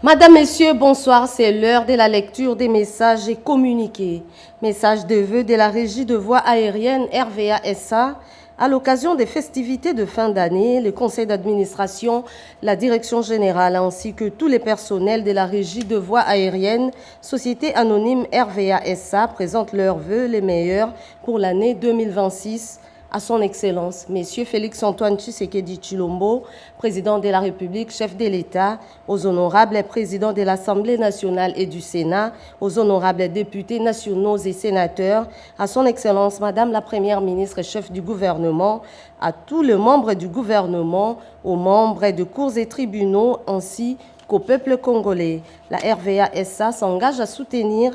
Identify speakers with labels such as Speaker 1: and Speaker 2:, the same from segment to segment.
Speaker 1: Madame, Messieurs, bonsoir. C'est l'heure de la lecture des messages et communiqués. Message de vœux de la Régie de voies aériennes RVA SA. À l'occasion des festivités de fin d'année, le conseil d'administration, la direction générale ainsi que tous les personnels de la Régie de voies aériennes, Société anonyme RVA SA présentent leurs vœux les meilleurs pour l'année 2026. À son Excellence, Messieurs Félix-Antoine Tshisekedi Tshilombo, président de la République, chef de l'État, aux honorables présidents de l'Assemblée nationale et du Sénat, aux honorables députés nationaux et sénateurs, à son Excellence, Madame la Première ministre, chef du gouvernement, à tous les membres du gouvernement, aux membres de cours et tribunaux, ainsi qu'au peuple congolais. La RVA SA s'engage à soutenir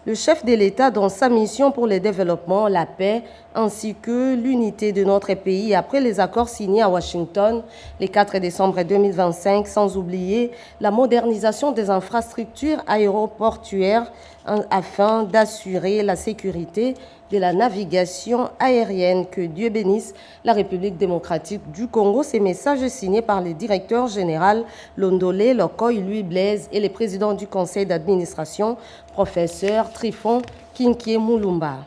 Speaker 1: le chef de l'État dans sa mission pour le développement, la paix, ainsi que l'unité de notre pays après les accords signés à Washington le 4 décembre 2025, sans oublier la modernisation des infrastructures aéroportuaires afin d'assurer la sécurité de la navigation aérienne. Que Dieu bénisse la République démocratique du Congo. Ces messages signés par le directeur général Londolé Lokoy Louis Blaise et le président du conseil d'administration, professeur Trifon Kinkie Moulumba.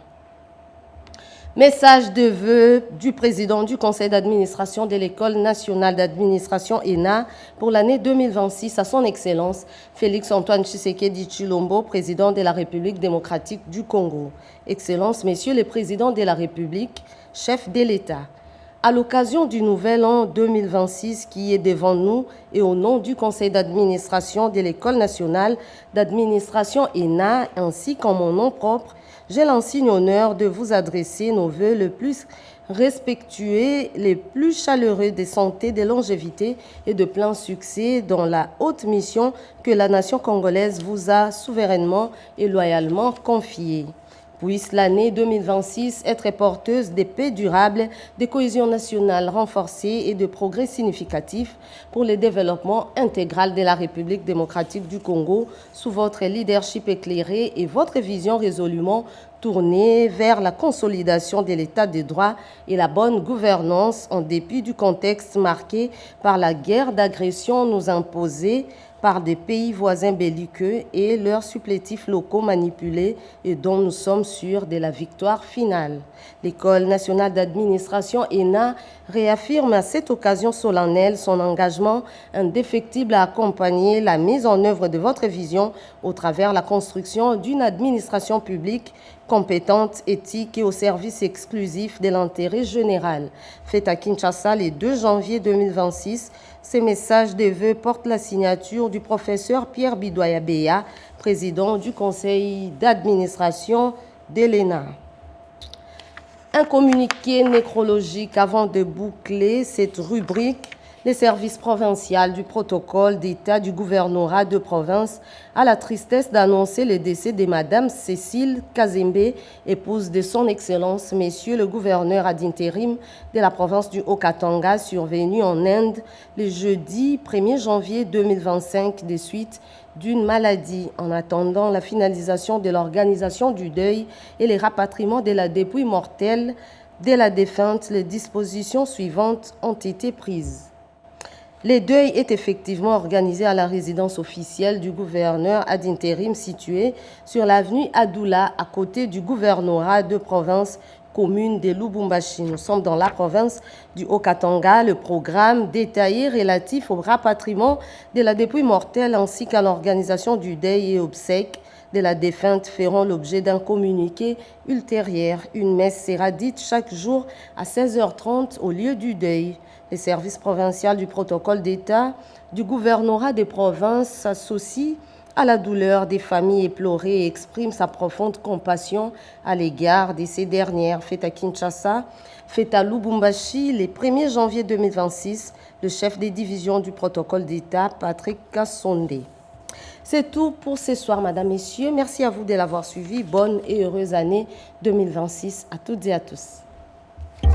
Speaker 1: Message de vœux du président du conseil d'administration de l'École nationale d'administration ENA pour l'année 2026 à son Excellence Félix-Antoine Tshisekedi Tshilombo, président de la République démocratique du Congo. Excellence, Messieurs les présidents de la République, chefs de l'État. À l'occasion du nouvel an 2026 qui est devant nous et au nom du conseil d'administration de l'École nationale d'administration ENA ainsi qu'en mon nom propre, j'ai l'insigne honneur de vous adresser nos vœux les plus respectueux, les plus chaleureux de santé, de longévité et de plein succès dans la haute mission que la nation congolaise vous a souverainement et loyalement confiée. Puisse l'année 2026 être porteuse de paix durable, de cohésion nationale renforcée et de progrès significatifs pour le développement intégral de la République démocratique du Congo sous votre leadership éclairé et votre vision résolument tournée vers la consolidation de l'état de droit et la bonne gouvernance en dépit du contexte marqué par la guerre d'agression nous imposée par des pays voisins belliqueux et leurs supplétifs locaux manipulés et dont nous sommes sûrs de la victoire finale. L'École nationale d'administration ENA réaffirme à cette occasion solennelle son engagement indéfectible à accompagner la mise en œuvre de votre vision au travers la construction d'une administration publique compétente, éthique et au service exclusif de l'intérêt général. Fait à Kinshasa le 2 janvier 2026, ces messages de vœux portent la signature du professeur Pierre Bidoya-Béa, président du conseil d'administration de l'ENA. Un communiqué nécrologique avant de boucler cette rubrique. Les services provinciaux du protocole d'État du gouvernorat de province a la tristesse d'annoncer le décès de Madame Cécile Kazembe, épouse de son Excellence, Monsieur le gouverneur ad intérim de la province du Haut-Katanga, survenu en Inde le jeudi 1er janvier 2025 des suites d'une maladie. En attendant la finalisation de l'organisation du deuil et les rapatriements de la dépouille mortelle de la défunte, les dispositions suivantes ont été prises. Le deuil est effectivement organisé à la résidence officielle du gouverneur ad intérim située sur l'avenue Adoula, à côté du gouvernorat de province commune de Lubumbashi. Nous sommes dans la province du Haut-Katanga. Le programme détaillé relatif au rapatriement de la dépouille mortelle ainsi qu'à l'organisation du deuil et obsèques de la défunte feront l'objet d'un communiqué ultérieur. Une messe sera dite chaque jour à 16h30 au lieu du deuil. Les services provinciaux du protocole d'État du gouvernorat des provinces s'associent à la douleur des familles éplorées et expriment sa profonde compassion à l'égard de ces dernières. Fait à Kinshasa, fait à Lubumbashi, le 1er janvier 2026, le chef des divisions du protocole d'État, Patrick Kassonde. C'est tout pour ce soir, Madame, Messieurs. Merci à vous de l'avoir suivi. Bonne et heureuse année 2026 à toutes et à tous.